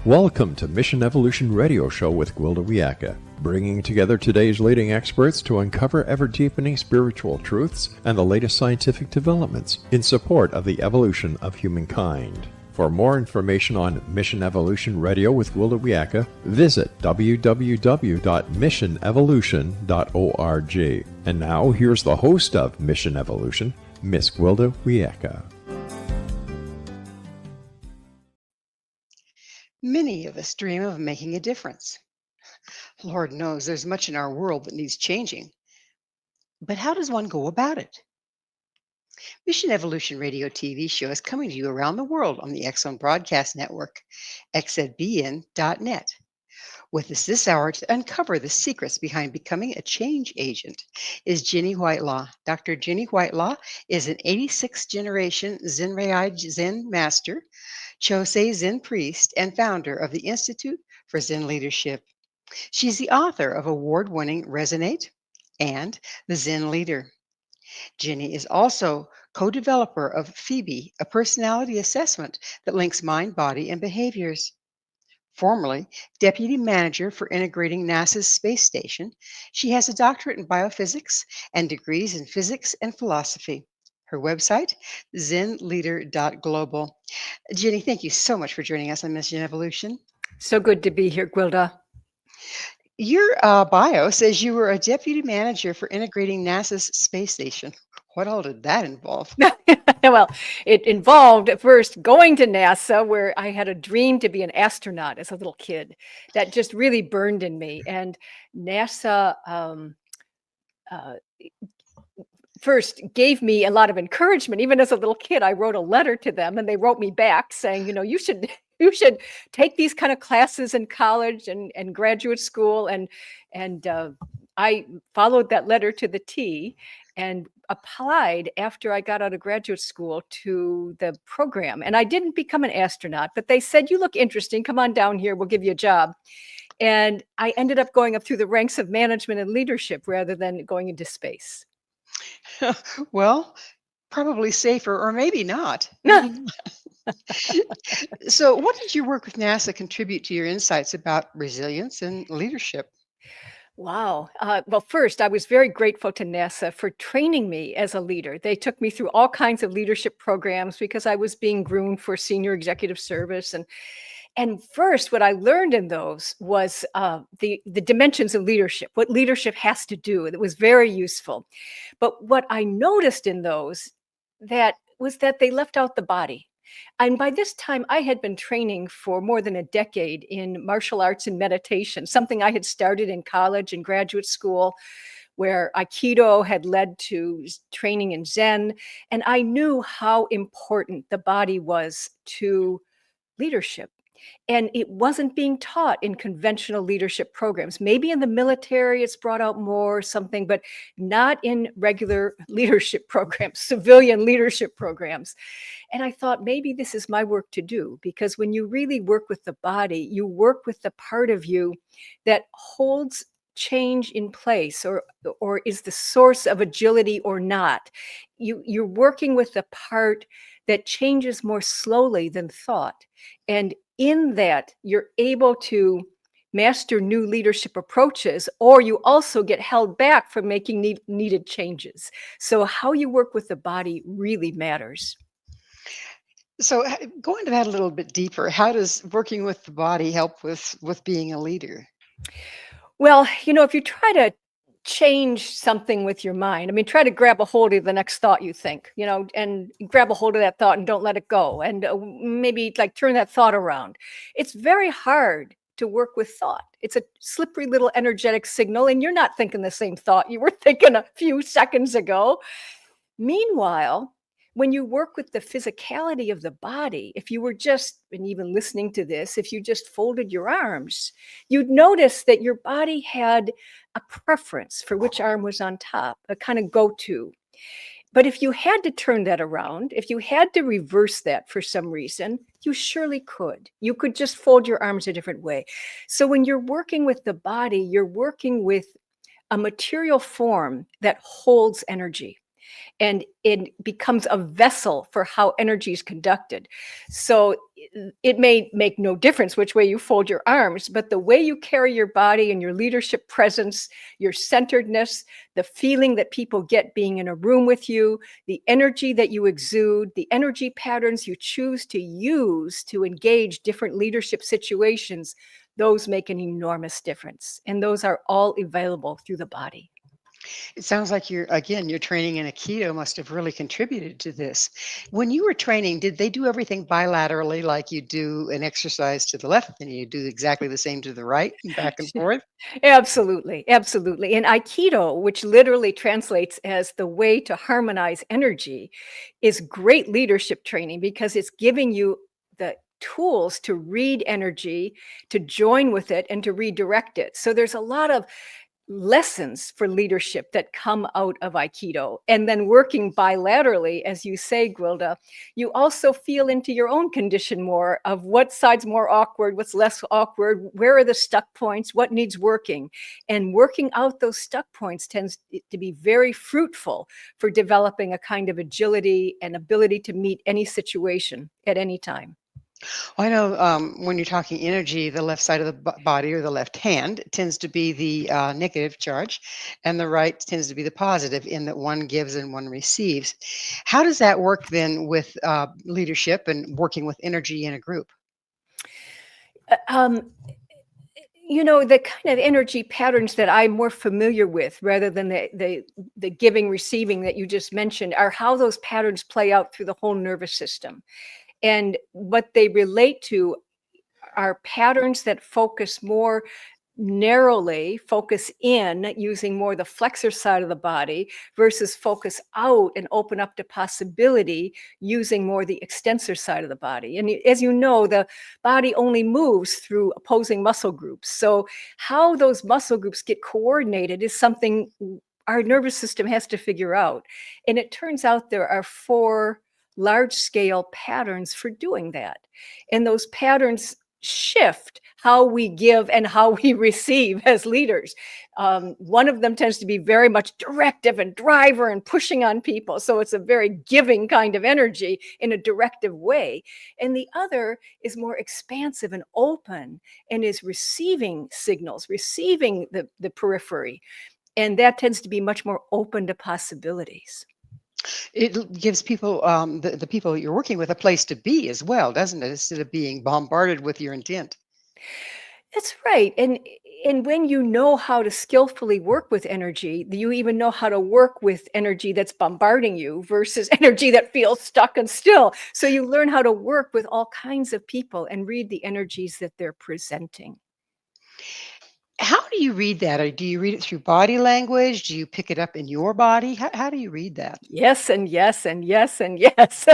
Welcome to Mission Evolution Radio Show with Gwilda Wiyaka, bringing together today's leading experts to uncover ever-deepening spiritual truths and the latest scientific developments in support of the evolution of humankind. For more information on Mission Evolution Radio with Gwilda Wiyaka, visit www.missionevolution.org. And now, here's the host of Mission Evolution, Miss Gwilda Wiyaka. Many of us dream of making a difference. Lord knows there's much in our world that needs changing. But how does one go about it? Mission Evolution Radio TV show is coming to you around the world on the X-Zone Broadcast Network, xzbn.net. With us this hour to uncover the secrets behind becoming a change agent is Ginny Whitelaw. Dr. Ginny Whitelaw is an 86th generation Zen Rinzai Zen master, Chosei Zen priest, and founder of the Institute for Zen Leadership. She's the author of award-winning Resonate and The Zen Leader. Ginny is also co-developer of FEBI, a personality assessment that links mind, body, and behaviors. Formerly deputy manager for integrating NASA's space station, she has a doctorate in biophysics and degrees in physics and philosophy. Her website, zenleader.global. Ginny, thank you so much for joining us on Mission Evolution. So good to be here, Gwilda. Your bio says you were a deputy manager for integrating NASA's space station. What all did that involve? Well, it involved at first going to NASA, where I had a dream to be an astronaut as a little kid. That just really burned in me. And NASA first gave me a lot of encouragement. Even as a little kid, I wrote a letter to them, and they wrote me back saying, you should take these kind of classes in college and graduate school. And I followed that letter to the T and applied after I got out of graduate school to the program. And I didn't become an astronaut, but they said, you look interesting. Come on down here. We'll give you a job. And I ended up going up through the ranks of management and leadership rather than going into space. Well, probably safer, or maybe not. So what did your work with NASA contribute to your insights about resilience and leadership? Wow. Well, first, I was very grateful to NASA for training me as a leader. They took me through all kinds of leadership programs because I was being groomed for senior executive service. And first, what I learned in those was the dimensions of leadership, what leadership has to do. It was very useful. But what I noticed in those was that they left out the body. And by this time, I had been training for more than a decade in martial arts and meditation, something I had started in college and graduate school, where Aikido had led to training in Zen. And I knew how important the body was to leadership. And it wasn't being taught in conventional leadership programs. Maybe in the military, it's brought out more or something, but not in regular leadership programs, civilian leadership programs. And I thought maybe this is my work to do, because when you really work with the body, you work with the part of you that holds change in place or is the source of agility or not. You're working with the part that changes more slowly than thought. And in that, you're able to master new leadership approaches, or you also get held back from making needed changes. So how you work with the body really matters. So go into that a little bit deeper. How does working with the body help with being a leader? Well, if you try to change something with your mind, try to grab a hold of the next thought you think, and grab a hold of that thought and don't let it go. And maybe turn that thought around. It's very hard to work with thought. It's a slippery little energetic signal, and you're not thinking the same thought you were thinking a few seconds ago. Meanwhile, when you work with the physicality of the body, if you were just, and even listening to this, if you just folded your arms, you'd notice that your body had a preference for which arm was on top, a kind of go-to. But if you had to turn that around, if you had to reverse that for some reason, you surely could. You could just fold your arms a different way. So when you're working with the body, you're working with a material form that holds energy. and it becomes a vessel for how energy is conducted. So it may make no difference which way you fold your arms, but the way you carry your body and your leadership presence, your centeredness, the feeling that people get being in a room with you, the energy that you exude, the energy patterns you choose to use to engage different leadership situations, those make an enormous difference. And those are all available through the body. It sounds like your training in Aikido must have really contributed to this. When you were training, did they do everything bilaterally, like you do an exercise to the left and you do exactly the same to the right and back and forth? Absolutely, absolutely. And Aikido, which literally translates as the way to harmonize energy, is great leadership training because it's giving you the tools to read energy, to join with it, and to redirect it. So there's a lot of lessons for leadership that come out of Aikido. And then working bilaterally, as you say, Gwilda, you also feel into your own condition more of what side's more awkward, what's less awkward, where are the stuck points, what needs working. And working out those stuck points tends to be very fruitful for developing a kind of agility and ability to meet any situation at any time. I know when you're talking energy, the left side of the body or the left hand tends to be the negative charge, and the right tends to be the positive, in that one gives and one receives. How does that work then with leadership and working with energy in a group? Uh, Um, the kind of energy patterns that I'm more familiar with, rather than the giving receiving that you just mentioned, are how those patterns play out through the whole nervous system. And what they relate to are patterns that focus more narrowly, focus in using more the flexor side of the body versus focus out and open up to possibility using more the extensor side of the body. And as you know, the body only moves through opposing muscle groups. So how those muscle groups get coordinated is something our nervous system has to figure out. And it turns out there are 4 large scale patterns for doing that. And those patterns shift how we give and how we receive as leaders. One of them tends to be very much directive and driver and pushing on people. So it's a very giving kind of energy in a directive way. And the other is more expansive and open and is receiving signals, receiving the periphery. And that tends to be much more open to possibilities. Gives people, the people that you're working with, a place to be as well, doesn't it? Instead of being bombarded with your intent. That's right. And when you know how to skillfully work with energy, you even know how to work with energy that's bombarding you versus energy that feels stuck and still. So you learn how to work with all kinds of people and read the energies that they're presenting. How do you read that? Or do you read it through body language? Do you pick it up in your body? How do you read that? Yes, and yes, and yes, and yes.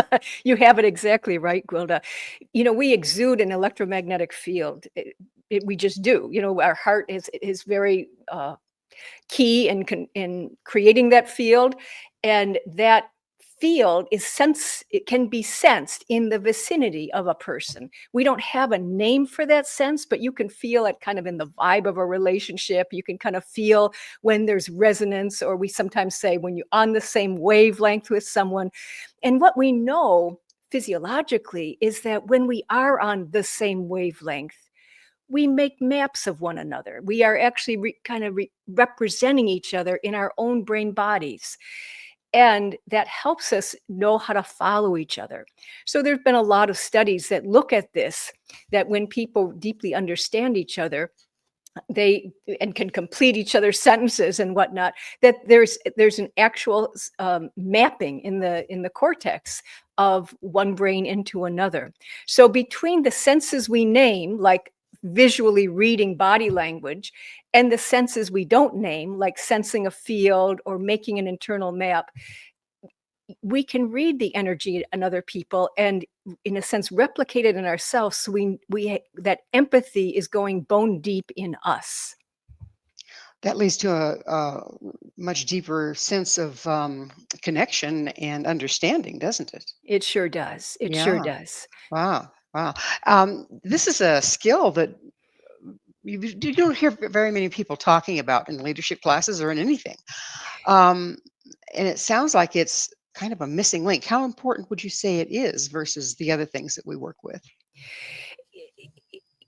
You have it exactly right, Gwilda. We exude an electromagnetic field. We just do. Our heart is very key in creating that field, and that field it can be sensed in the vicinity of a person. We don't have a name for that sense, but you can feel it kind of in the vibe of a relationship. You can kind of feel when there's resonance, or we sometimes say when you're on the same wavelength with someone. And what we know physiologically is that when we are on the same wavelength, we make maps of one another. We are actually representing each other in our own brain bodies. And that helps us know how to follow each other. So there's been a lot of studies that look at this, that when people deeply understand each other, they and can complete each other's sentences and whatnot, that there's an actual mapping in the cortex of one brain into another. So between the senses we name, like visually reading body language, and the senses we don't name, like sensing a field or making an internal map, we can read the energy in other people and, in a sense, replicate it in ourselves. So that empathy is going bone deep in us. That leads to a much deeper sense of connection and understanding, doesn't it? It sure does. It sure Yeah. does. Wow. Wow. This is a skill that you don't hear very many people talking about in leadership classes or in anything. Um, And it sounds like it's kind of a missing link. How important would you say it is versus the other things that we work with?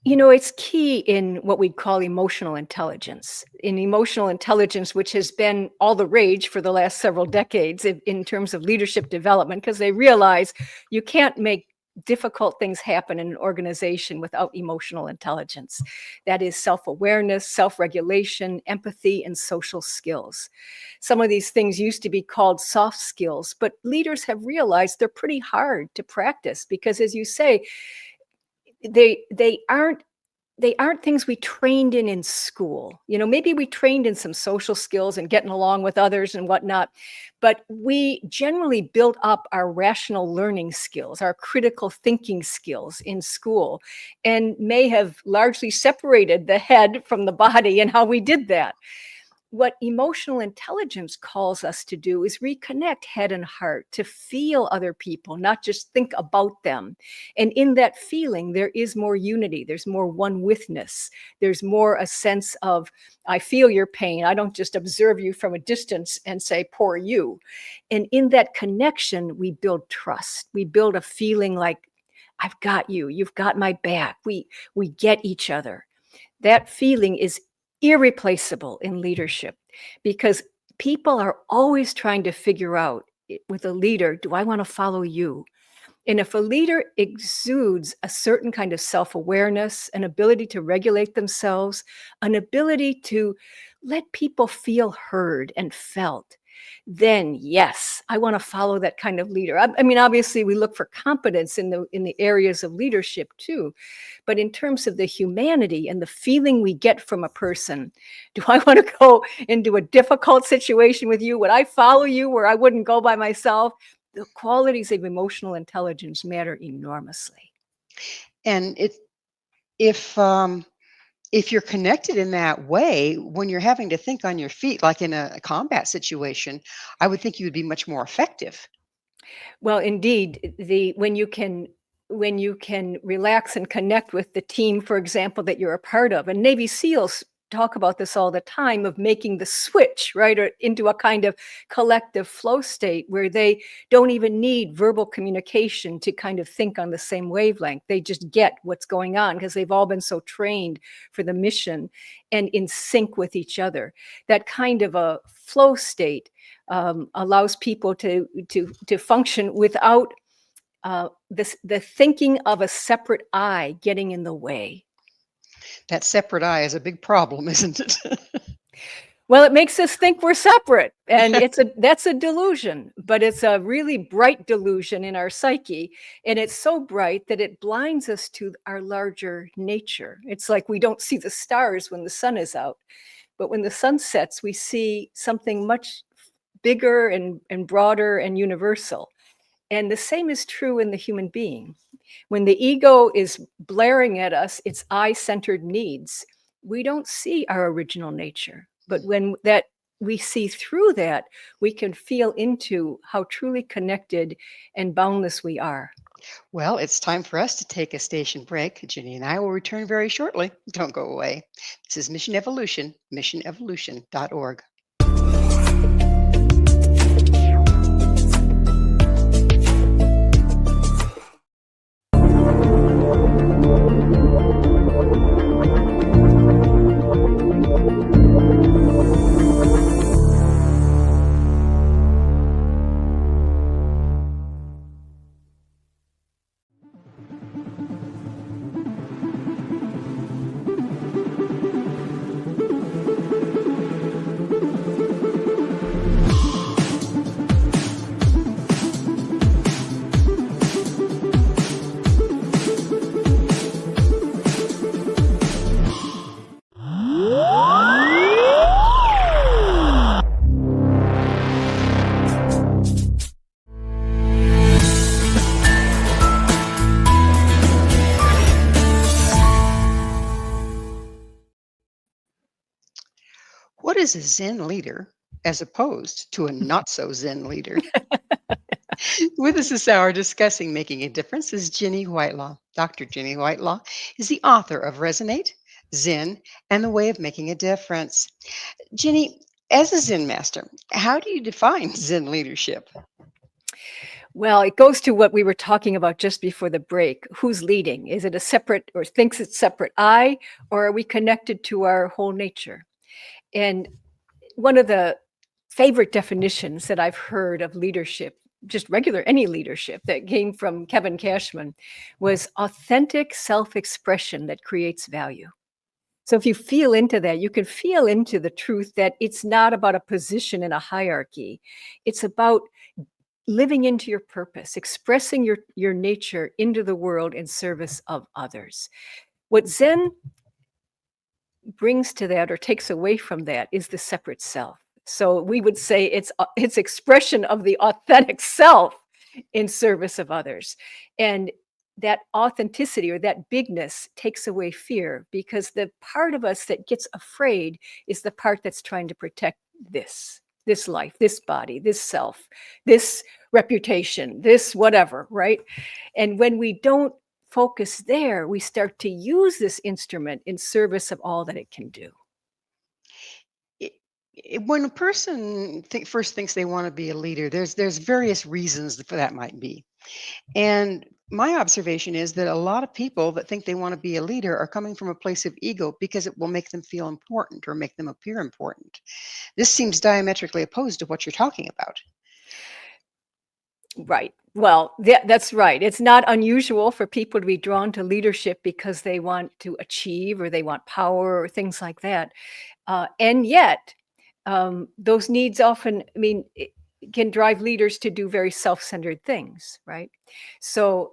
It's key in what we'd call emotional intelligence. In emotional intelligence, which has been all the rage for the last several decades in terms of leadership development, because they realize you can't make difficult things happen in an organization without emotional intelligence. That is self-awareness, self-regulation, empathy, and social skills. Some of these things used to be called soft skills, but leaders have realized they're pretty hard to practice because, as you say, they aren't things we trained in school. Maybe we trained in some social skills and getting along with others and whatnot, but we generally built up our rational learning skills, our critical thinking skills in school, and may have largely separated the head from the body and how we did that. What emotional intelligence calls us to do is reconnect head and heart, to feel other people, not just think about them. And in that feeling, there is more unity. There's more one withness. There's more a sense of, I feel your pain. I don't just observe you from a distance and say, poor you. And in that connection, we build trust. We build a feeling like, I've got you. You've got my back. We get each other. That feeling is irreplaceable in leadership because people are always trying to figure out with a leader, do I want to follow you? And if a leader exudes a certain kind of self-awareness, an ability to regulate themselves, an ability to let people feel heard and felt, then yes, I want to follow that kind of leader. I mean, obviously, we look for competence in the areas of leadership too, but in terms of the humanity and the feeling we get from a person, do I want to go into a difficult situation with you? Would I follow you where I wouldn't go by myself? The qualities of emotional intelligence matter enormously. And if you're connected in that way, when you're having to think on your feet, like in a combat situation, I would think you would be much more effective. Well, indeed, the when you can relax and connect with the team, for example, that you're a part of, and Navy SEALs talk about this all the time of making the switch, right, or into a kind of collective flow state where they don't even need verbal communication to kind of think on the same wavelength. They just get what's going on because they've all been so trained for the mission and in sync with each other. That kind of a flow state allows people to function without the thinking of a separate I getting in the way. That separate eye is a big problem, isn't it? Well, it makes us think we're separate, and that's a delusion, but it's a really bright delusion in our psyche, and it's so bright that it blinds us to our larger nature. It's like we don't see the stars when the sun is out, but when the sun sets, we see something much bigger and broader and universal. And the same is true in the human being. When the ego is blaring at us its I-centered needs, we don't see our original nature. But when that we see through that, we can feel into how truly connected and boundless we are. Well, it's time for us to take a station break. Ginny and I will return very shortly. Don't go away. This is Mission Evolution, missionevolution.org. What is a Zen leader as opposed to a not so Zen leader? With us this hour discussing making a difference is Ginny Whitelaw. Dr. Ginny Whitelaw is the author of Resonate, Zen, and the Way of Making a Difference. Ginny, As a Zen master, how do you define Zen leadership? Well, it goes to what we were talking about just before the break. Who's leading? Is it a separate or thinks it's separate I, or are we connected to our whole nature? And one of the favorite definitions that I've heard of leadership, just regular any leadership that came from Kevin Cashman, was authentic self-expression that creates value. So if you feel into that, you can feel into the truth that it's not about a position in a hierarchy. It's about living into your purpose, expressing your nature into the world in service of others. What Zen brings to that or takes away from that is the separate self. So we would say it's expression of the authentic self in service of others. And that authenticity or that bigness takes away fear, because the part of us that gets afraid is the part that's trying to protect this life, this body, this self, this reputation, this whatever, right? And when we don't focus there, we start to use this instrument in service of all that it can do. When a person first thinks they want to be a leader, there's various reasons for that might be. And my observation is that a lot of people that think they want to be a leader are coming from a place of ego because it will make them feel important or make them appear important. This seems diametrically opposed to what you're talking about. Right. Well, that's right. It's not unusual for people to be drawn to leadership because they want to achieve or they want power or things like that. And yet, those needs often, can drive leaders to do very self-centered things, right? So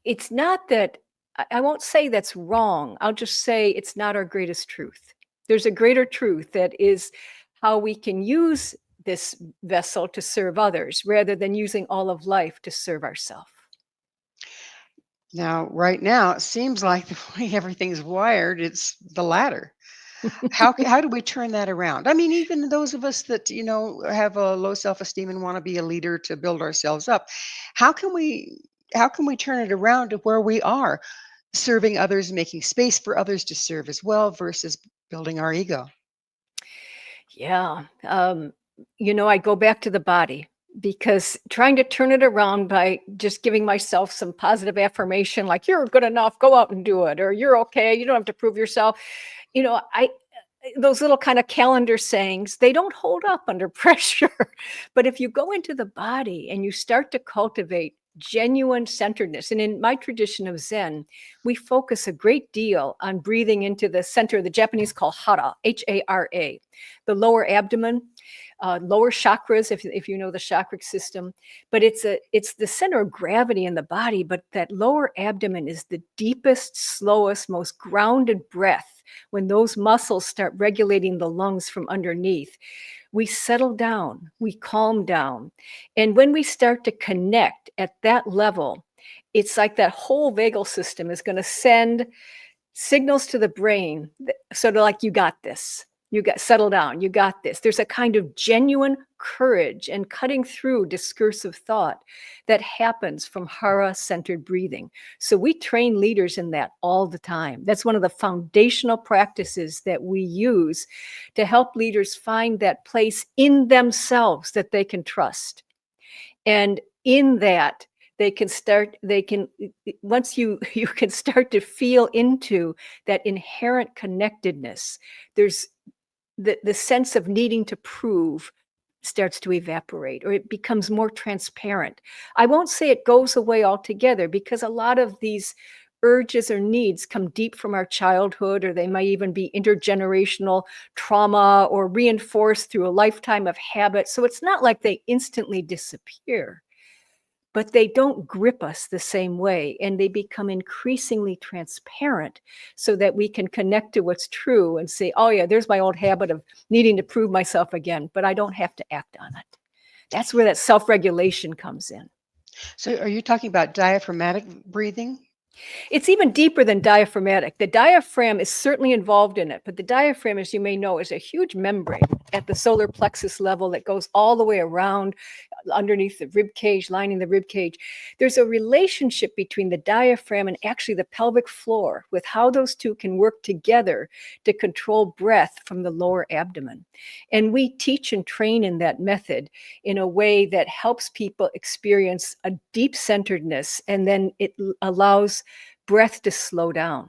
it's not that, I won't say that's wrong. I'll just say it's not our greatest truth. There's a greater truth that is how we can use this vessel to serve others rather than using all of life to serve ourselves. Now, right now, it seems like the way everything's wired, it's the latter. How do we turn that around? I mean, even those of us that, have a low self-esteem and want to be a leader to build ourselves up, how can we how can we turn it around to where we are serving others, making space for others to serve as well versus building our ego? Yeah. I go back to the body because trying to turn it around by just giving myself some positive affirmation, like you're good enough, go out and do it, or you're okay, you don't have to prove yourself. I those little kind of calendar sayings, they don't hold up under pressure. But if you go into the body and you start to cultivate genuine centeredness, and in my tradition of Zen, we focus a great deal on breathing into the center, the Japanese call hara, Hara, the lower abdomen, lower chakras, if you know the chakra system. But it's the center of gravity in the body, but that lower abdomen is the deepest, slowest, most grounded breath. When those muscles start regulating the lungs from underneath, we settle down, we calm down. And when we start to connect at that level, it's like that whole vagal system is going to send signals to the brain, sort of like, you got this. You got settle down. You got this. There's a kind of genuine courage and cutting through discursive thought that happens from hara-centered breathing. So we train leaders in that all the time. That's one of the foundational practices that we use to help leaders find that place in themselves that they can trust. And in that, once you can start to feel into that inherent connectedness, there's the sense of needing to prove starts to evaporate, or it becomes more transparent. I won't say it goes away altogether, because a lot of these urges or needs come deep from our childhood, or they might even be intergenerational trauma or reinforced through a lifetime of habit. So it's not like they instantly disappear, but they don't grip us the same way, and they become increasingly transparent so that we can connect to what's true and say, oh yeah, there's my old habit of needing to prove myself again, but I don't have to act on it. That's where that self-regulation comes in. So are you talking about diaphragmatic breathing? It's even deeper than diaphragmatic. The diaphragm is certainly involved in it, but the diaphragm, as you may know, is a huge membrane at the solar plexus level that goes all the way around, underneath the rib cage, lining the rib cage. There's a relationship between the diaphragm and actually the pelvic floor with how those two can work together to control breath from the lower abdomen. And we teach and train in that method in a way that helps people experience a deep centeredness, and then it allows breath to slow down.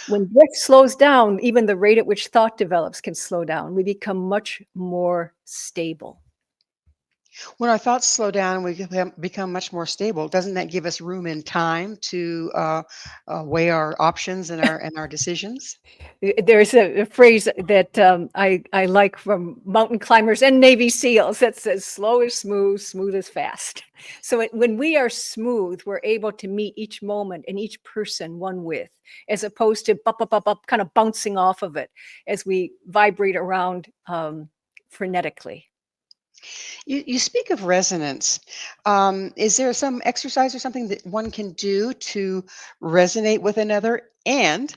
When breath slows down, even the rate at which thought develops can slow down. We become much more stable. When our thoughts slow down, we become much more stable. Doesn't that give us room and time to weigh our options and our decisions? There's a phrase that I like from mountain climbers and Navy SEALs that says, slow is smooth, smooth is fast. So when we are smooth, we're able to meet each moment and each person one with, as opposed to kind of bouncing off of it as we vibrate around frenetically. You speak of resonance. Is there some exercise or something that one can do to resonate with another? And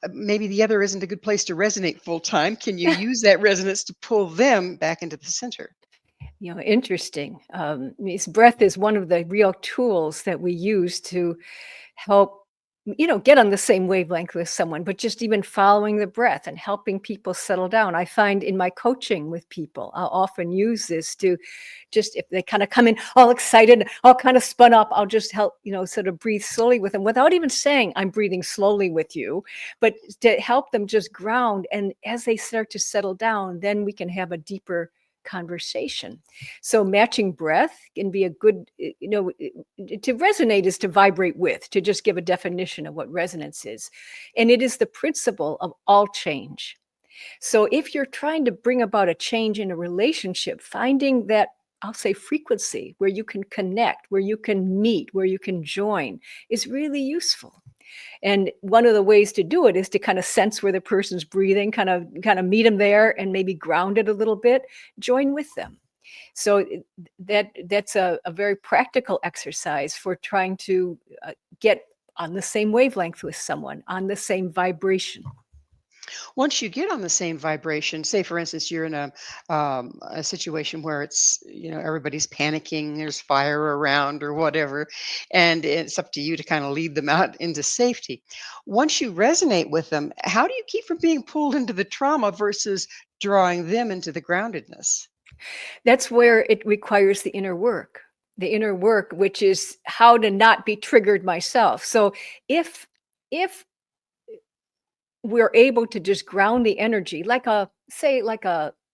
maybe the other isn't a good place to resonate full time. Can you use that resonance to pull them back into the center? Interesting. Breath is one of the real tools that we use to help, get on the same wavelength with someone, but just even following the breath and helping people settle down. I find in my coaching with people, I'll often use this to just, if they kind of come in all excited, all kind of spun up, I'll just help, sort of breathe slowly with them without even saying I'm breathing slowly with you, but to help them just ground. And as they start to settle down, then we can have a deeper conversation. So matching breath can be a good, to resonate is to vibrate with, to just give a definition of what resonance is. And it is the principle of all change. So if you're trying to bring about a change in a relationship, finding that, I'll say, frequency where you can connect, where you can meet, where you can join is really useful. And one of the ways to do it is to kind of sense where the person's breathing, kind of meet them there and maybe ground it a little bit, join with them. So that's a very practical exercise for trying to get on the same wavelength with someone, on the same vibration. Once you get on the same vibration, say for instance you're in a situation where it's everybody's panicking, there's fire around or whatever, and it's up to you to kind of lead them out into safety. Once you resonate with them, how do you keep from being pulled into the trauma versus drawing them into the groundedness? That's where it requires the inner work, which is how to not be triggered myself. So if we're able to just ground the energy, like a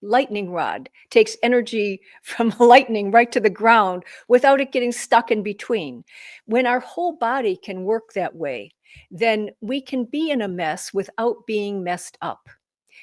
lightning rod takes energy from lightning right to the ground without it getting stuck in between. When our whole body can work that way, then we can be in a mess without being messed up.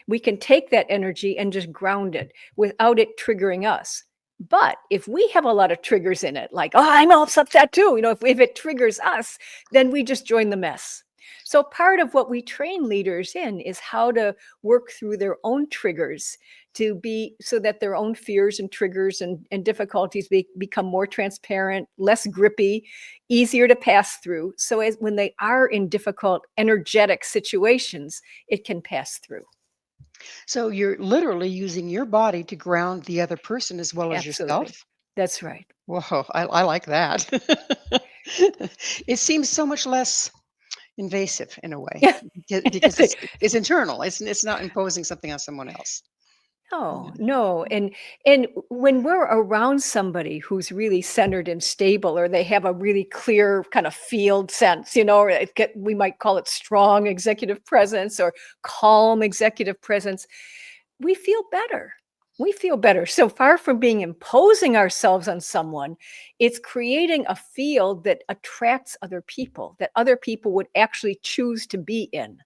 We can take that energy and just ground it without it triggering us. But if we have a lot of triggers in it, like, oh, I'm all upset too, if it triggers us, then we just join the mess. So part of what we train leaders in is how to work through their own triggers so that their own fears and triggers and difficulties become more transparent, less grippy, easier to pass through. So as when they are in difficult energetic situations, it can pass through. So you're literally using your body to ground the other person as well as Absolutely. yourself. That's right. Whoa, I like that. It seems so much less invasive in a way Yeah. because it's internal. It's not imposing something on someone else. Oh, Yeah. no. And when we're around somebody who's really centered and stable, or they have a really clear kind of field sense, or we might call it strong executive presence or calm executive presence, we feel better. We feel better. So far from being imposing ourselves on someone, it's creating a field that attracts other people, that other people would actually choose to be in.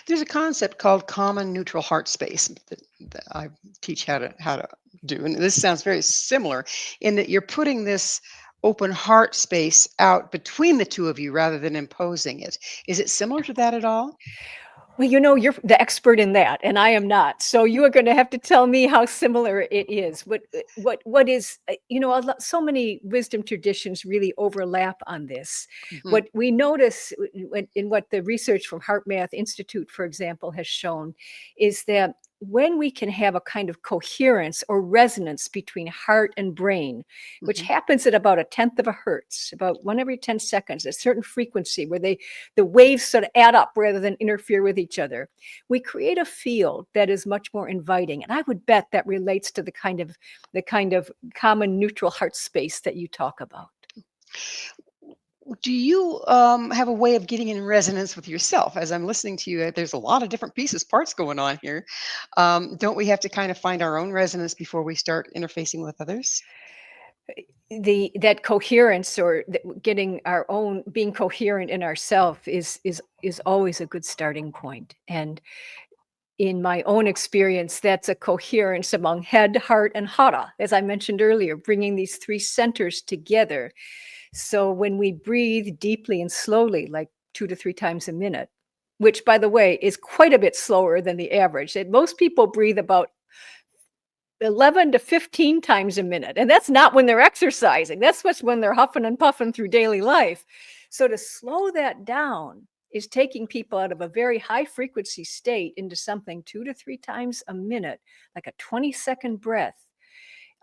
There's a concept called common neutral heart space that I teach how to do, and this sounds very similar in that you're putting this open heart space out between the two of you rather than imposing it. Is it similar to that at all? Well, you're the expert in that, and I am not. So you are going to have to tell me how similar it is. What is, so many wisdom traditions really overlap on this. Mhm. What we notice in what the research from Heart Math Institute, for example, has shown is that when we can have a kind of coherence or resonance between heart and brain, which happens at about 1/10 of a hertz, about 1 every 10 seconds, a certain frequency where the waves sort of add up rather than interfere with each other, we create a field that is much more inviting. And I would bet that relates to the kind of common neutral heart space that you talk about. Do you have a way of getting in resonance with yourself? As I'm listening to you, there's a lot of different parts going on here. Don't we have to kind of find our own resonance before we start interfacing with others? That coherence or getting our own being coherent in ourself is always a good starting point. And in my own experience, that's a coherence among head, heart, and hara, as I mentioned earlier, bringing these 3 centers together. So when we breathe deeply and slowly, like 2 to 3 times a minute, which, by the way, is quite a bit slower than the average. And most people breathe about 11 to 15 times a minute. And that's not when they're exercising. That's what's when they're huffing and puffing through daily life. So to slow that down is taking people out of a very high frequency state into something 2 to 3 times a minute, like a 20-second breath.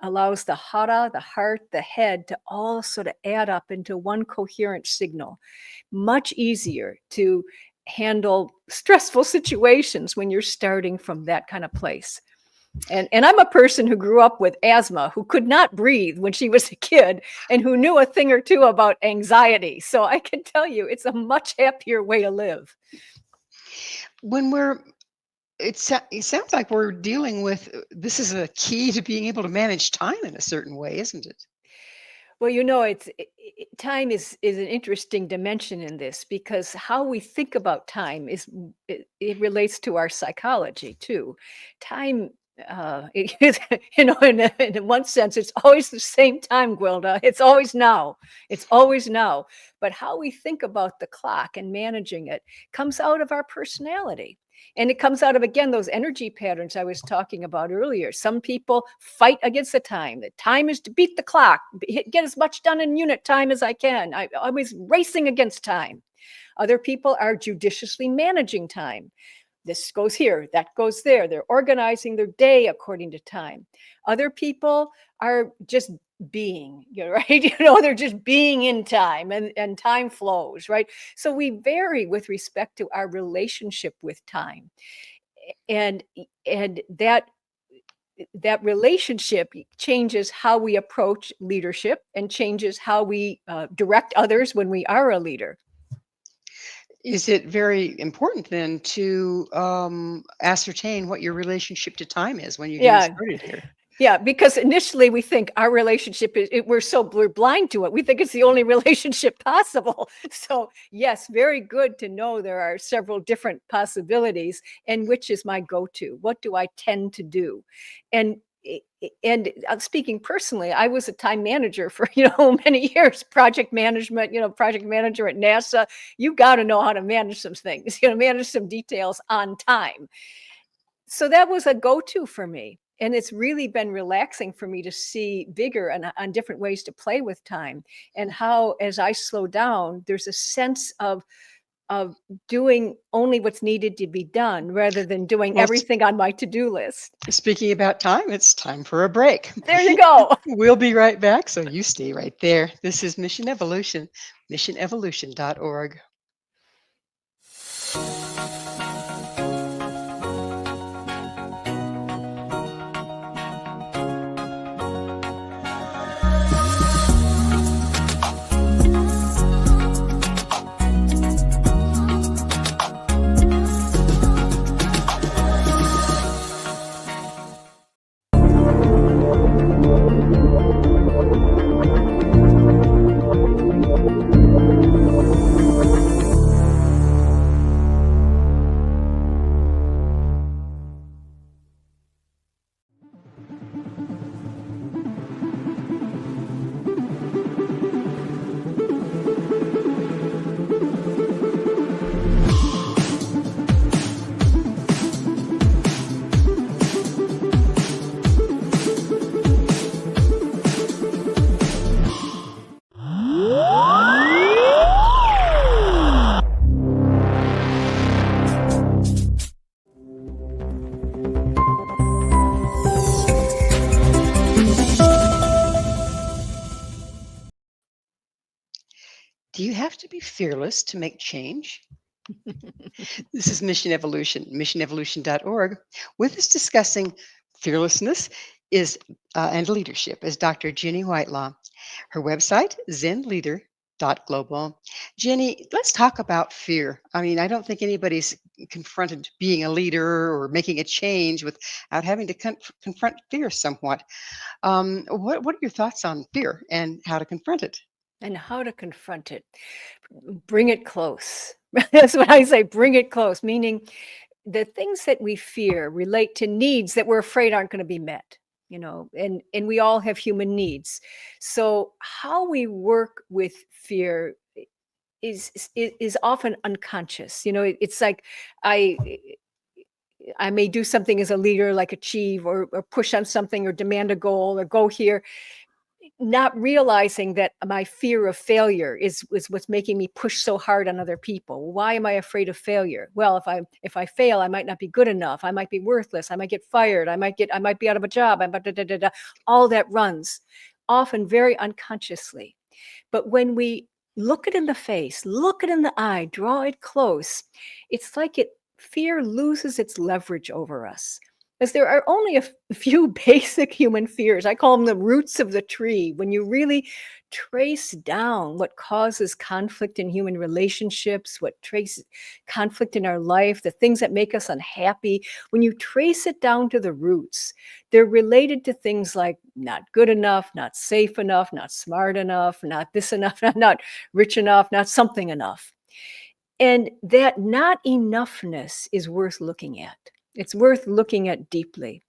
Allows the hara, the heart, the head to all sort of add up into one coherent signal. Much easier to handle stressful situations when you're starting from that kind of place. And I'm a person who grew up with asthma, who could not breathe when she was a kid, and who knew a thing or two about anxiety. So I can tell you, it's a much happier way to live. When it sounds like we're dealing with this is a key to being able to manage time in a certain way, isn't it? Well, time is an interesting dimension in this, because how we think about time it relates to our psychology too. Time, it is, in one sense, it's always the same time, Gwilda. It's always now. It's always now. But how we think about the clock and managing it comes out of our personality. And it comes out of, again, those energy patterns I was talking about earlier. Some people fight against the time. The time is to beat the clock, get as much done in unit time as I can. I'm always racing against time. Other people are judiciously managing time. This goes here, that goes there. They're organizing their day according to time. Other people are just being, right? They're just being in time, and time flows, right? So we vary with respect to our relationship with time. And that relationship changes how we approach leadership and changes how we direct others when we are a leader. Is it very important then to ascertain what your relationship to time is when you get started here? Yeah, because initially we think our relationship we're blind to it. We think it's the only relationship possible. So yes, very good to know there are several different possibilities, and which is my go-to. What do I tend to do? And speaking personally, I was a time manager for many years, project management, project manager at NASA. You got to know how to manage some things, manage some details on time. So that was a go-to for me. And it's really been relaxing for me to see vigor and on different ways to play with time, and how, as I slow down, there's a sense of doing only what's needed to be done rather than doing everything on my to-do list. Speaking about time, it's time for a break. There you go. We'll be right back, so you stay right there. This is Mission Evolution, missionevolution.org. Do you have to be fearless to make change? This is Mission Evolution, missionevolution.org. With us discussing fearlessness is and leadership is Dr. Ginny Whitelaw. Her website, zenleader.global. Jenny, let's talk about fear. I mean, I don't think anybody's confronted being a leader or making a change without having to confront fear somewhat. What are your thoughts on fear and how to confront it? And how to confront it. Bring it close. That's what I say, bring it close, meaning the things that we fear relate to needs that we're afraid aren't going to be met, and we all have human needs. So how we work with fear is often unconscious. It's like I I may do something as a leader, like achieve or push on something or demand a goal or go here, not realizing that my fear of failure is what's making me push so hard on other people. Why am I afraid of failure? Well, if I fail, I might not be good enough. I might be worthless. I might get fired. I might be out of a job. I might all that runs often very unconsciously. But when we look it in the face, look it in the eye, draw it close, it's like fear loses its leverage over us. As there are only a few basic human fears. I call them the roots of the tree. When you really trace down what causes conflict in human relationships, what traces conflict in our life, the things that make us unhappy, when you trace it down to the roots, they're related to things like not good enough, not safe enough, not smart enough, not this enough, not rich enough, not something enough. And that not enoughness is worth looking at. It's worth looking at deeply.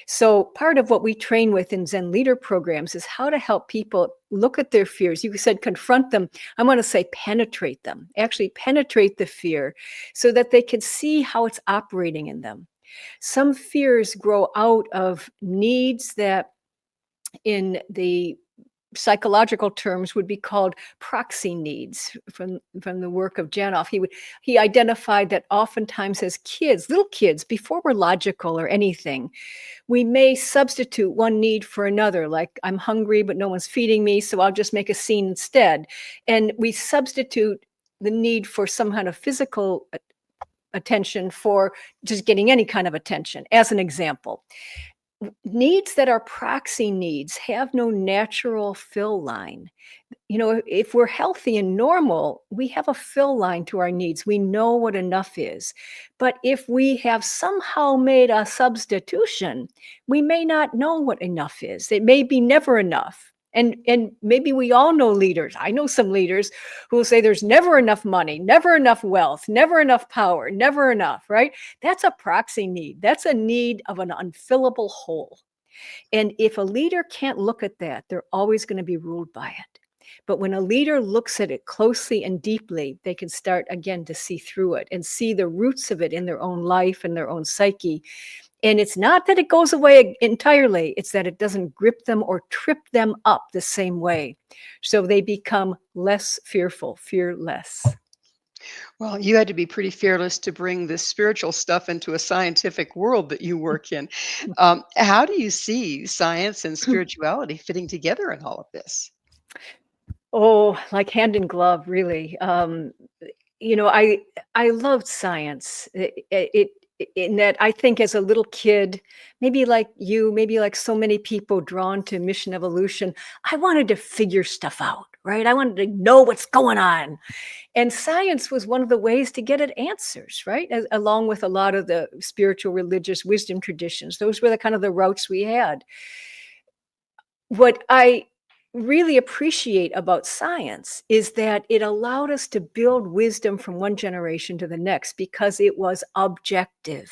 So part of what we train with in Zen leader programs is how to help people look at their fears. You said confront them. I want to say penetrate them, actually penetrate the fear so that they can see how it's operating in them. Some fears grow out of needs that in the psychological terms would be called proxy needs from the work of Janoff. He identified that oftentimes as kids, little kids, before we're logical or anything, we may substitute one need for another, like I'm hungry, but no one's feeding me, so I'll just make a scene instead. And we substitute the need for some kind of physical attention for just getting any kind of attention, as an example. Needs that are proxy needs have no natural fill line. If we're healthy and normal, we have a fill line to our needs. We know what enough is. But if we have somehow made a substitution, we may not know what enough is. It may be never enough. And maybe we all know leaders. I know some leaders who will say there's never enough money, never enough wealth, never enough power, never enough, right? That's a proxy need. That's a need of an unfillable hole. And if a leader can't look at that, they're always going to be ruled by it. But when a leader looks at it closely and deeply, they can start again to see through it and see the roots of it in their own life and their own psyche. And it's not that it goes away entirely, it's that it doesn't grip them or trip them up the same way. So they become less fearful, fearless. Well, you had to be pretty fearless to bring this spiritual stuff into a scientific world that you work in. How do you see science and spirituality fitting together in all of this? Oh, like hand in glove, really. I loved science. In that I think as a little kid, maybe like you, maybe like so many people drawn to mission evolution, I wanted to figure stuff out, right? I wanted to know what's going on. And science was one of the ways to get at answers, right? Along with a lot of the spiritual, religious wisdom traditions. Those were the kind of the routes we had. What I really appreciate about science is that it allowed us to build wisdom from one generation to the next because it was objective.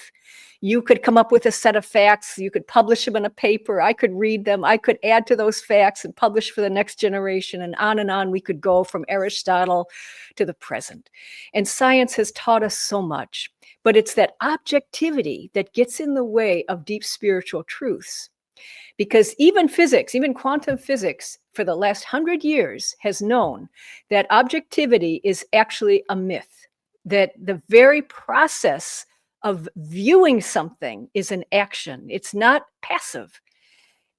You could come up with a set of facts, you could publish them in a paper, I could read them, I could add to those facts and publish for the next generation, and on we could go from Aristotle to the present. And science has taught us so much, but it's that objectivity that gets in the way of deep spiritual truths. Because even physics, even quantum physics, for the last 100 years has known that objectivity is actually a myth, that the very process of viewing something is an action. It's not passive.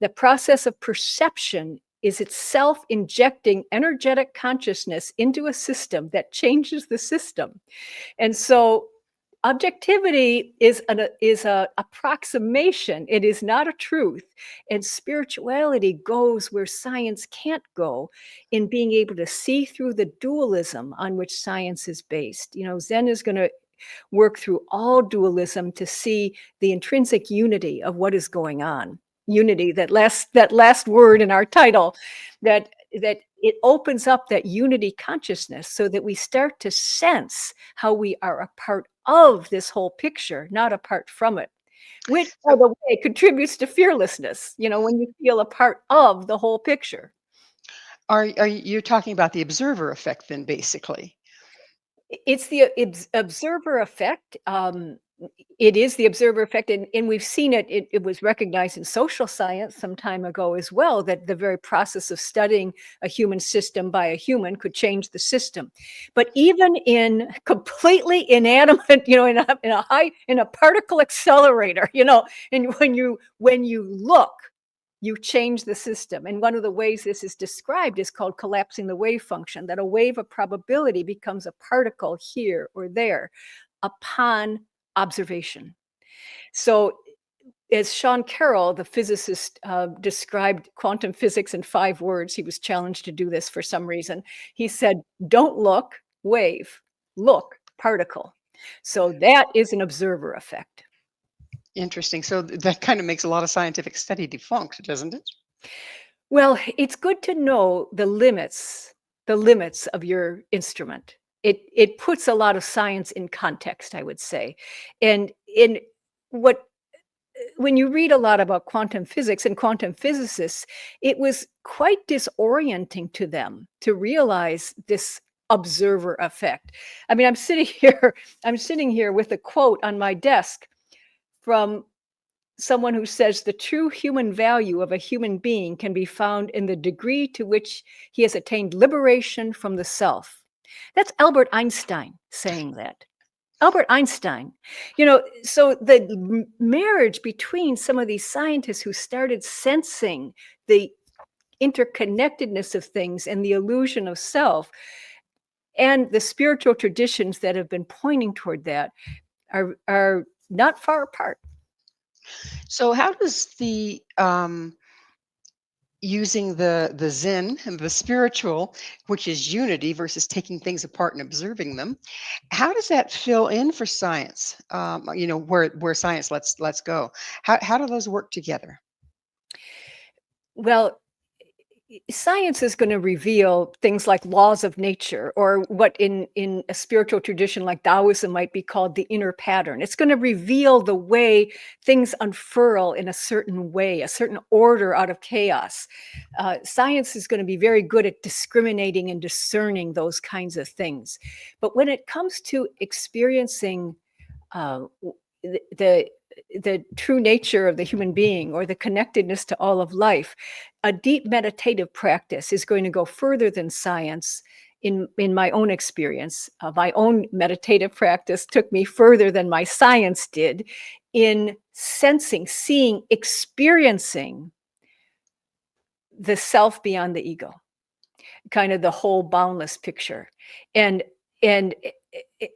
The process of perception is itself injecting energetic consciousness into a system that changes the system. And so objectivity is a approximation. It is not a truth. And spirituality goes where science can't go, in being able to see through the dualism on which science is based. Zen is going to work through all dualism to see the intrinsic unity of what is going on. Unity, that last word in our title, that it opens up that unity consciousness so that we start to sense how we are a part of this whole picture, not apart from it, which, by the way, contributes to fearlessness, when you feel a part of the whole picture. Are you talking about the observer effect then, basically? It's the observer effect. It is the observer effect, and we've seen it. It was recognized in social science some time ago as well, that the very process of studying a human system by a human could change the system. But even in completely inanimate, in a particle accelerator, and when you look, you change the system. And one of the ways this is described is called collapsing the wave function, that a wave of probability becomes a particle here or there upon observation. So as Sean Carroll, the physicist, described quantum physics in 5 words, he was challenged to do this for some reason. He said, don't look, wave, look, particle. So that is an observer effect. Interesting. So that kind of makes a lot of scientific study defunct, doesn't it? Well, it's good to know the limits of your instrument. It puts a lot of science in context, I would say. And when you read a lot about quantum physics and quantum physicists, it was quite disorienting to them to realize this observer effect. I mean, I'm sitting here with a quote on my desk from someone who says the true human value of a human being can be found in the degree to which he has attained liberation from the self. That's Albert Einstein saying that. Albert Einstein. So the marriage between some of these scientists who started sensing the interconnectedness of things and the illusion of self, and the spiritual traditions that have been pointing toward that, are not far apart. So how does the using the Zen and the spiritual, which is unity versus taking things apart and observing them, how does that fill in for science? Where science let's go. How do those work together? Well, science is going to reveal things like laws of nature, or what in a spiritual tradition like Taoism might be called the inner pattern. It's going to reveal the way things unfurl in a certain way, a certain order out of chaos. Science is going to be very good at discriminating and discerning those kinds of things. But when it comes to experiencing the true nature of the human being, or the connectedness to all of life, a deep meditative practice is going to go further than science. In my own experience, my own meditative practice took me further than my science did, in sensing, seeing, experiencing the self beyond the ego, kind of the whole boundless picture. And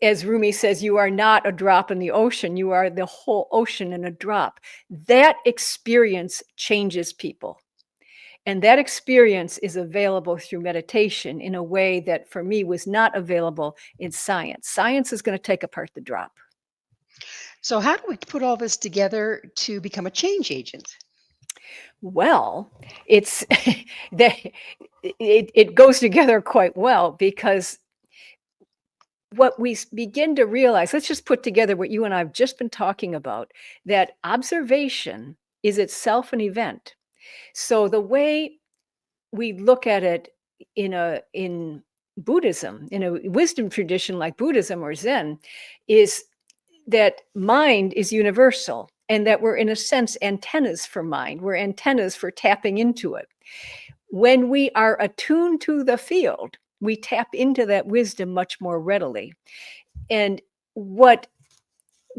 as Rumi says, you are not a drop in the ocean, you are the whole ocean in a drop. That experience changes people. And that experience is available through meditation in a way that for me was not available in science. Science is going to take apart the drop. So how do we put all this together to become a change agent? Well, it's it goes together quite well, because what we begin to realize, let's just put together what you and I have just been talking about, that observation is itself an event. So the way we look at it in Buddhism, in a wisdom tradition like Buddhism or Zen, is that mind is universal, and that we're, in a sense, antennas for mind. We're antennas for tapping into it. When we are attuned to the field, we tap into that wisdom much more readily. And what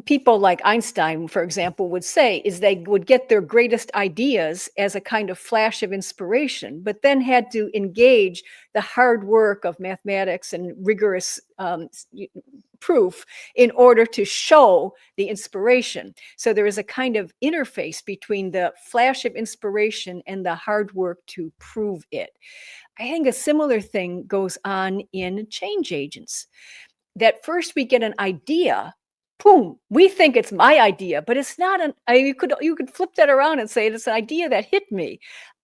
people like Einstein, for example, would say is they would get their greatest ideas as a kind of flash of inspiration, but then had to engage the hard work of mathematics and rigorous proof in order to show the inspiration. So there is a kind of interface between the flash of inspiration and the hard work to prove it. I think a similar thing goes on in change agents. That first we get an idea, boom, we think it's my idea, but it's not you could flip that around and say it's an idea that hit me.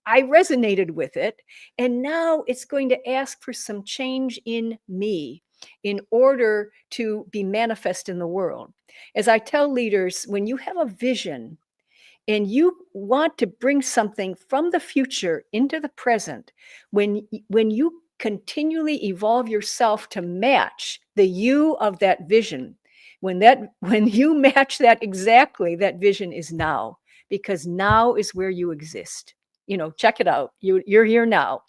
I resonated with it, and now it's going to ask for some change in me in order to be manifest in the world. As I tell leaders, when you have a vision and you want to bring something from the future into the present, when you continually evolve yourself to match the you of that vision, when you match that exactly, that vision is now, because now is where you exist. Check it out. You're here now.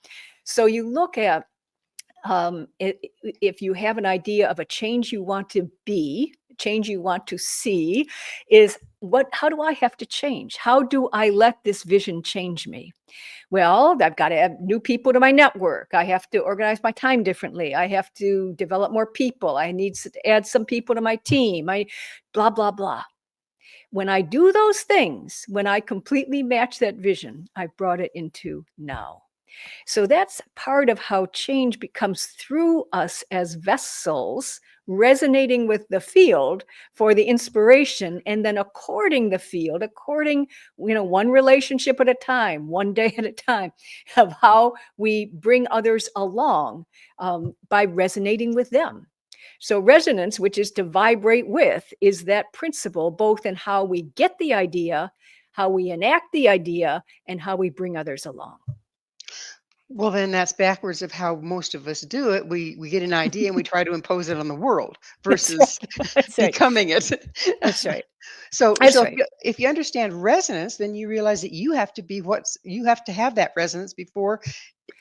So you look at if you have an idea of a change you want to be, change you want to see, is how do I have to change? How do I let this vision change me? Well, I've got to add new people to my network. I have to organize my time differently. I have to develop more people. I need to add some people to my team. Blah, blah, blah. When I do those things, when I completely match that vision, I've brought it into now. So that's part of how change becomes through us as vessels, resonating with the field for the inspiration, and then according the field, one relationship at a time, one day at a time, of how we bring others along by resonating with them. So resonance, which is to vibrate with, is that principle both in how we get the idea, how we enact the idea, and how we bring others along. Well, then that's backwards of how most of us do it. We get an idea and we try to impose it on the world versus That's right. becoming it. That's right. So, That's so right. if you understand resonance, then you realize that you have to have that resonance before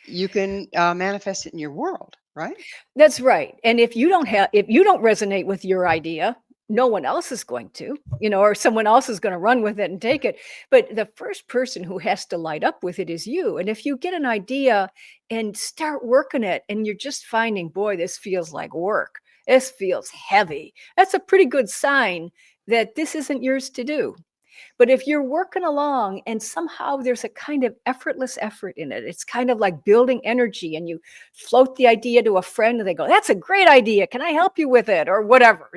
you can manifest it in your world, right? That's right. And if you don't resonate with your idea, no one else is going to, or someone else is going to run with it and take it. But the first person who has to light up with it is you. And if you get an idea and start working it and you're just finding, boy, this feels like work, this feels heavy, that's a pretty good sign that this isn't yours to do. But if you're working along and somehow there's a kind of effortless effort in it, it's kind of like building energy, and you float the idea to a friend and they go, that's a great idea. Can I help you with it? Or whatever,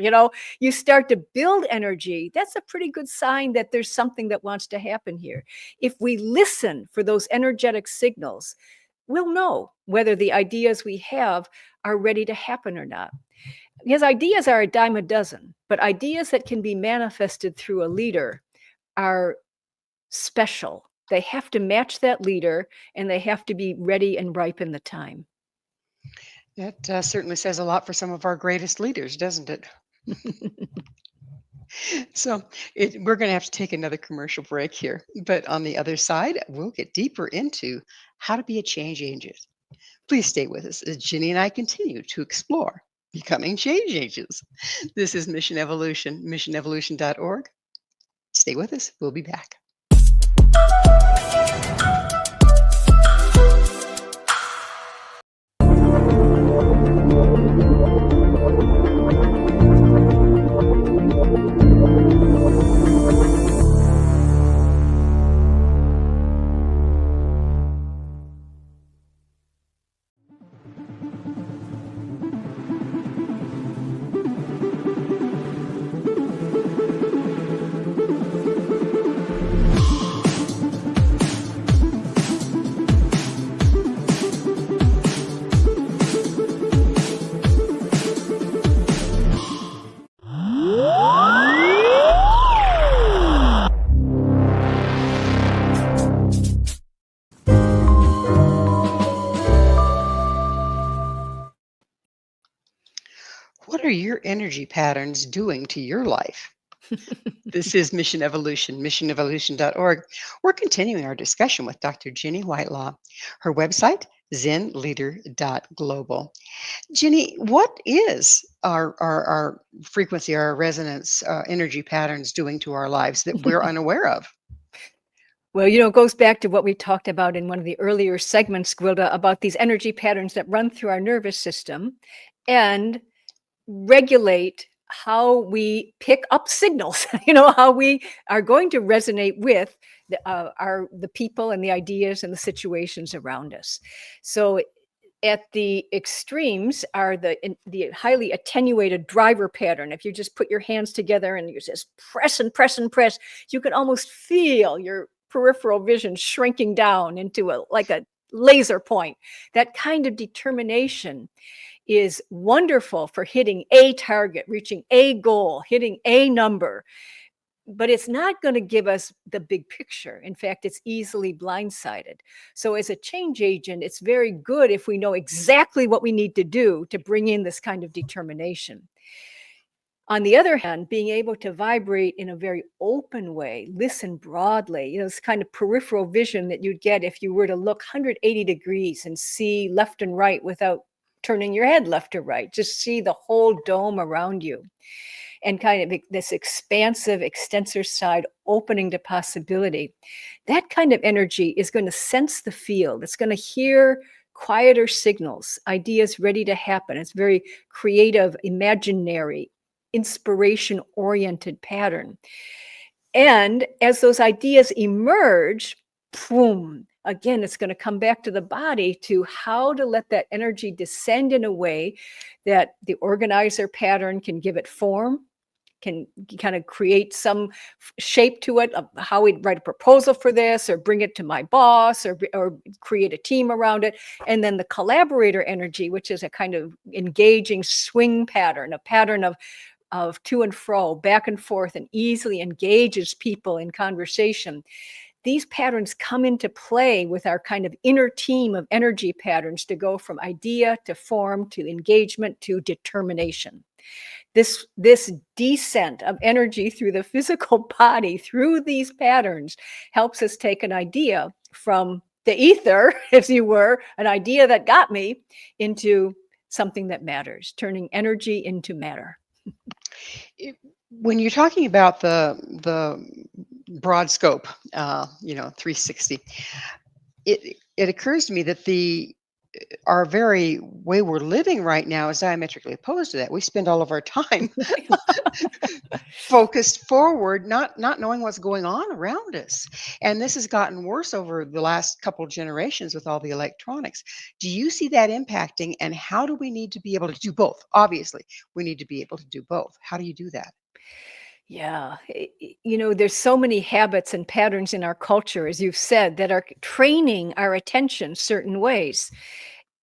you start to build energy. That's a pretty good sign that there's something that wants to happen here. If we listen for those energetic signals, we'll know whether the ideas we have are ready to happen or not. Because ideas are a dime a dozen, but ideas that can be manifested through a leader are special. They have to match that leader, and they have to be ready and ripe in the time. That certainly says a lot for some of our greatest leaders, doesn't it? So we're going to have to take another commercial break here. But on the other side, we'll get deeper into how to be a change agent. Please stay with us as Ginny and I continue to explore becoming change agents. This is Mission Evolution, missionevolution.org. Stay with us. We'll be back. What are your energy patterns doing to your life? This is Mission Evolution, missionevolution.org. We're continuing our discussion with Dr. Ginny Whitelaw. Her website, zenleader.global. Ginny, what is our frequency, our resonance, energy patterns doing to our lives that we're unaware of? Well, it goes back to what we talked about in one of the earlier segments, Gwilda, about these energy patterns that run through our nervous system and regulate how we pick up signals, how we are going to resonate with the people and the ideas and the situations around us. So at the extremes are the highly attenuated driver pattern. If you just put your hands together and you just press and press and press, you can almost feel your peripheral vision shrinking down into like a laser point. That kind of determination is wonderful for hitting a target, reaching a goal, hitting a number. But it's not going to give us the big picture. In fact, it's easily blindsided. So as a change agent, it's very good if we know exactly what we need to do to bring in this kind of determination. On the other hand, being able to vibrate in a very open way, listen broadly, this kind of peripheral vision that you'd get if you were to look 180 degrees and see left and right without turning your head left or right, just see the whole dome around you. And kind of this expansive extensor side opening to possibility. That kind of energy is going to sense the field. It's going to hear quieter signals, ideas ready to happen. It's very creative, imaginary, inspiration-oriented pattern. And as those ideas emerge, boom, again, it's going to come back to the body to how to let that energy descend in a way that the organizer pattern can give it form, can kind of create some shape to it of how we'd write a proposal for this or bring it to my boss or create a team around it. And then the collaborator energy, which is a kind of engaging swing pattern, a pattern of to and fro, back and forth, and easily engages people in conversation. These patterns come into play with our kind of inner team of energy patterns to go from idea to form to engagement to determination. This descent of energy through the physical body, through these patterns, helps us take an idea from the ether, as you were, an idea that got me, into something that matters, turning energy into matter. When you're talking about the broad scope, 360, it occurs to me that our very way we're living right now is diametrically opposed to that. We spend all of our time focused forward, not knowing what's going on around us. And this has gotten worse over the last couple of generations with all the electronics. Do you see that impacting? And how do we need to be able to do both? Obviously, we need to be able to do both. How do you do that? Yeah. There's so many habits and patterns in our culture, as you've said, that are training our attention certain ways.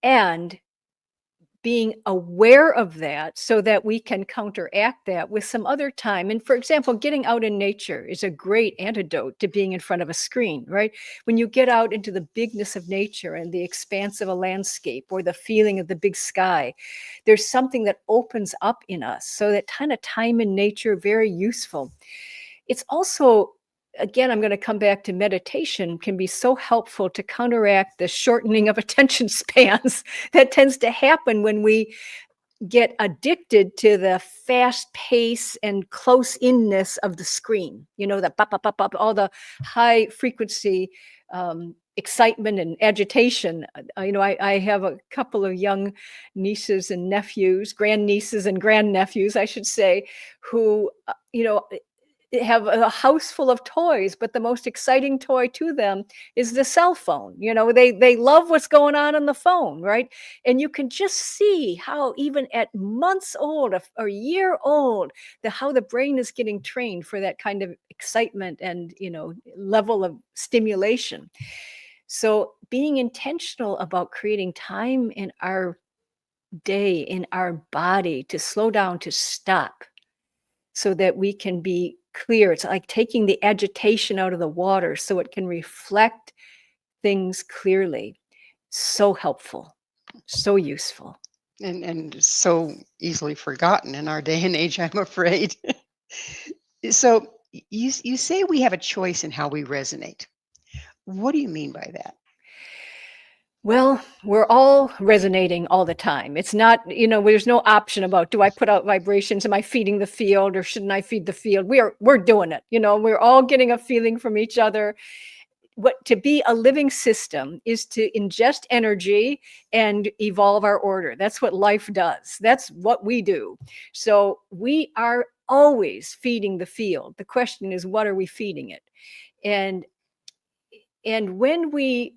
And being aware of that so that we can counteract that with some other time. And for example, getting out in nature is a great antidote to being in front of a screen, right? When you get out into the bigness of nature and the expanse of a landscape or the feeling of the big sky, there's something that opens up in us. So that kind of time in nature, very useful. It's also, again, I'm going to come back to meditation, can be so helpful to counteract the shortening of attention spans that tends to happen when we get addicted to the fast pace and close inness of the screen, the pop, pop, pop, pop, all the high frequency excitement and agitation. I have a couple of young nieces and nephews, grandnieces and grandnephews, I should say, who, have a house full of toys, but the most exciting toy to them is the cell phone. They love what's going on the phone, right? And you can just see how even at months old or a year old, how the brain is getting trained for that kind of excitement and level of stimulation. So being intentional about creating time in our day, in our body, to slow down, to stop, so that we can be clear. It's like taking the agitation out of the water so it can reflect things clearly. So helpful, so useful. And so easily forgotten in our day and age, I'm afraid. So you say we have a choice in how we resonate. What do you mean by that? Well, we're all resonating all the time. It's not, there's no option about, do I put out vibrations? Am I feeding the field or shouldn't I feed the field? We're doing it. We're all getting a feeling from each other. What to be a living system is to ingest energy and evolve our order. That's what life does. That's what we do. So we are always feeding the field. The question is, what are we feeding it? And when we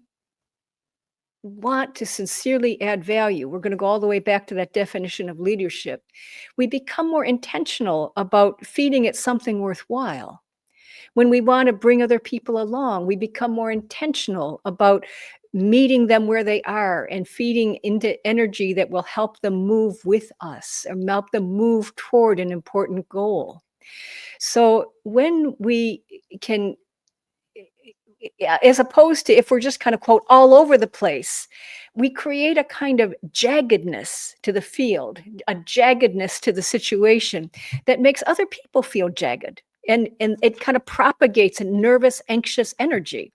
want to sincerely add value, we're going to go all the way back to that definition of leadership. We become more intentional about feeding it something worthwhile. When we want to bring other people along, we become more intentional about meeting them where they are and feeding into energy that will help them move with us or help them move toward an important goal. So when we can, as opposed to if we're just kind of, quote, all over the place, we create a kind of jaggedness to the field, a jaggedness to the situation that makes other people feel jagged. And it kind of propagates a nervous, anxious energy.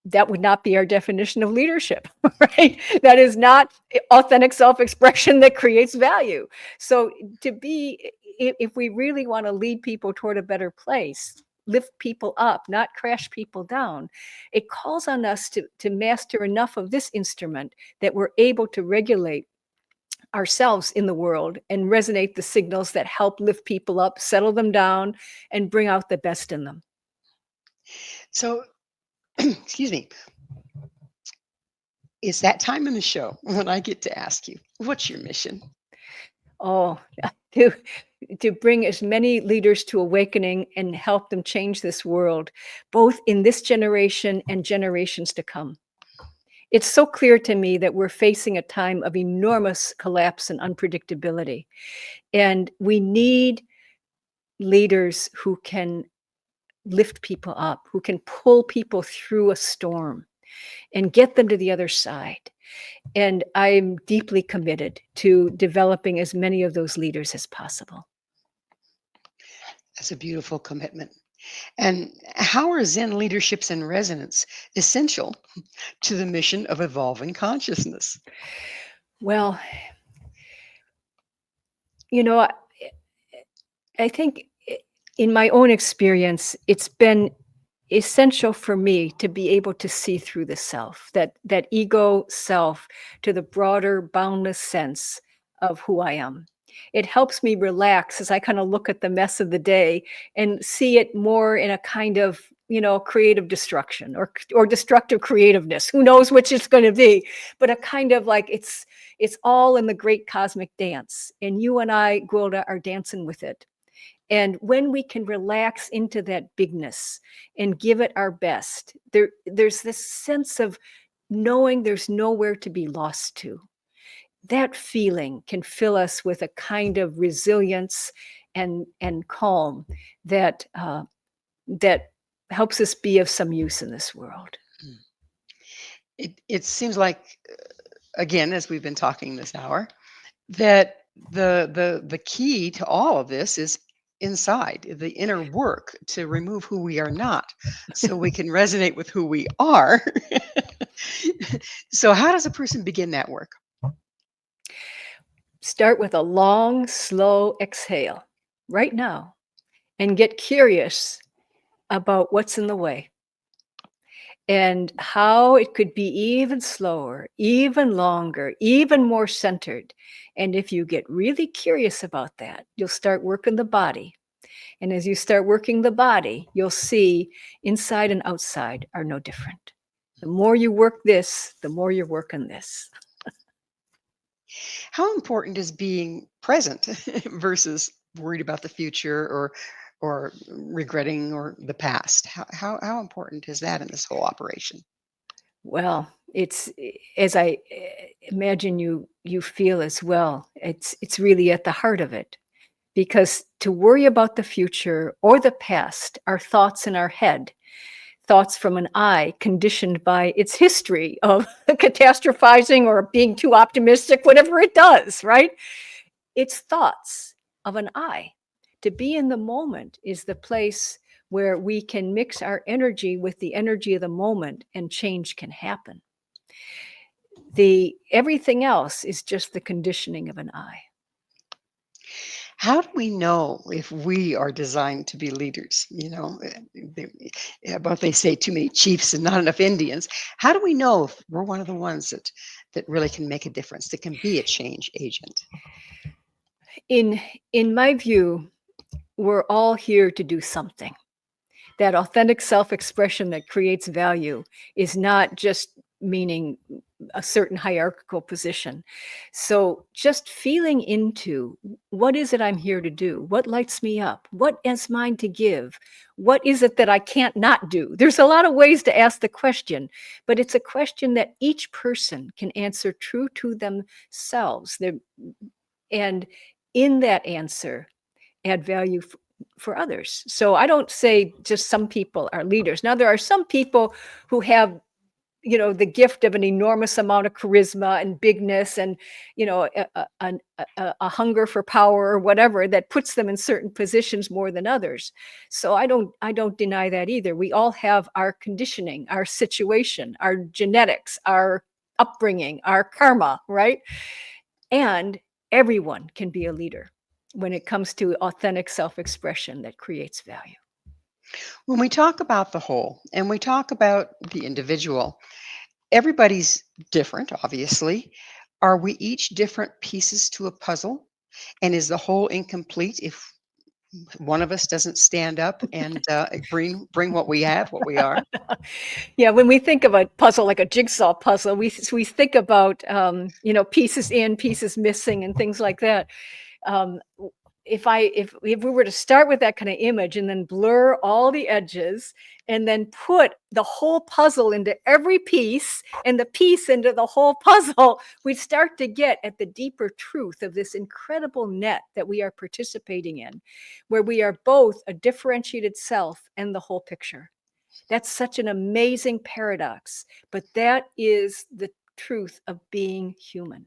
That would not be our definition of leadership, right? That is not authentic self-expression that creates value. So if we really want to lead people toward a better place, lift people up, not crash people down, it calls on us to master enough of this instrument that we're able to regulate ourselves in the world and resonate the signals that help lift people up, settle them down, and bring out the best in them. So, excuse me, it's that time in the show when I get to ask you, what's your mission? Oh, to bring as many leaders to awakening and help them change this world, both in this generation and generations to come. It's so clear to me that we're facing a time of enormous collapse and unpredictability. And we need leaders who can lift people up, who can pull people through a storm and get them to the other side. And I'm deeply committed to developing as many of those leaders as possible. That's a beautiful commitment. And how are Zen leaderships and resonance essential to the mission of evolving consciousness? Well, I think in my own experience, it's been essential for me to be able to see through the self, that ego self, to the broader, boundless sense of who I am. It helps me relax as I kind of look at the mess of the day and see it more in a kind of, creative destruction or destructive creativeness. Who knows which it's going to be, but a kind of like it's all in the great cosmic dance. And you and I, Gwilda, are dancing with it. And when we can relax into that bigness and give it our best, there's this sense of knowing there's nowhere to be lost to. That feeling can fill us with a kind of resilience and calm that helps us be of some use in this world. It seems like, again, as we've been talking this hour, that the key to all of this is inside the inner work to remove who we are not so we can resonate with who we are. So how does a person begin that work? Start with a long, slow exhale right now and get curious about what's in the way and how it could be even slower, even longer, even more centered. And if you get really curious about that, you'll start working the body. And as you start working the body, you'll see inside and outside are no different. The more you work this, the more you're working this. How important is being present versus worried about the future or regretting or the past? How important is that in this whole operation? Well, it's as I imagine you feel as well. It's really at the heart of it. Because to worry about the future or the past are thoughts in our head, thoughts from an I conditioned by its history of catastrophizing or being too optimistic, whatever it does, right? It's thoughts of an I. To be in the moment is the place where we can mix our energy with the energy of the moment and change can happen. Everything else is just the conditioning of an I. How do we know if we are designed to be leaders? But they say too many chiefs and not enough Indians. How do we know if we're one of the ones that really can make a difference, that can be a change agent? In my view, we're all here to do something. That authentic self-expression that creates value is not just meaning a certain hierarchical position. So just feeling into what is it I'm here to do? What lights me up? What is mine to give? What is it that I can't not do? There's a lot of ways to ask the question, but it's a question that each person can answer true to themselves. And in that answer, add value for others. So I don't say just some people are leaders. Now, there are some people who have, the gift of an enormous amount of charisma and bigness and, a hunger for power or whatever that puts them in certain positions more than others. So I don't deny that either. We all have our conditioning, our situation, our genetics, our upbringing, our karma, right? And everyone can be a leader when it comes to authentic self-expression that creates value. When we talk about the whole and we talk about the individual, everybody's different, obviously. Are we each different pieces to a puzzle? And is the whole incomplete if one of us doesn't stand up and bring what we have, what we are? Yeah, when we think of a puzzle like a jigsaw puzzle, we think about pieces in, pieces missing, and things like that. Um, if we were to start with that kind of image and then blur all the edges and then put the whole puzzle into every piece and the piece into the whole puzzle, we'd start to get at the deeper truth of this incredible net that we are participating in, where we are both a differentiated self and the whole picture. That's such an amazing paradox, but that is the truth of being human.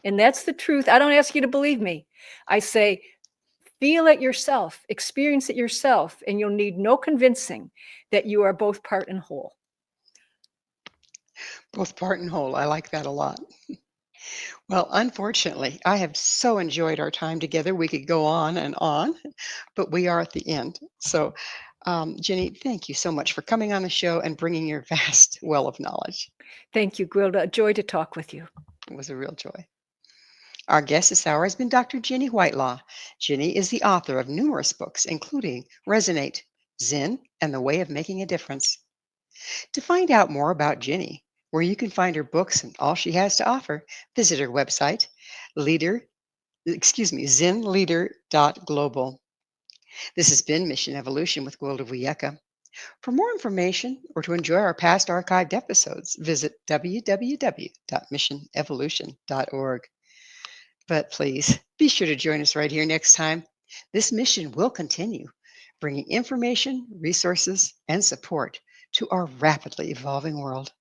And that's the truth. I don't ask you to believe me. I say, feel it yourself, experience it yourself, and you'll need no convincing that you are both part and whole. Both part and whole. I like that a lot. Well, unfortunately, I have so enjoyed our time together. We could go on, but we are at the end. So, Ginny, thank you so much for coming on the show and bringing your vast well of knowledge. Thank you, Gwilda. A joy to talk with you. It was a real joy. Our guest this hour has been Dr. Ginny Whitelaw. Ginny is the author of numerous books, including Resonate, Zen, and the Way of Making a Difference. To find out more about Ginny, where you can find her books and all she has to offer, visit her website, zenleader.global. This has been Mission Evolution with Gwilda Wiyaka. For more information or to enjoy our past archived episodes, visit www.missionevolution.org. But please be sure to join us right here next time. This mission will continue, bringing information, resources, and support to our rapidly evolving world.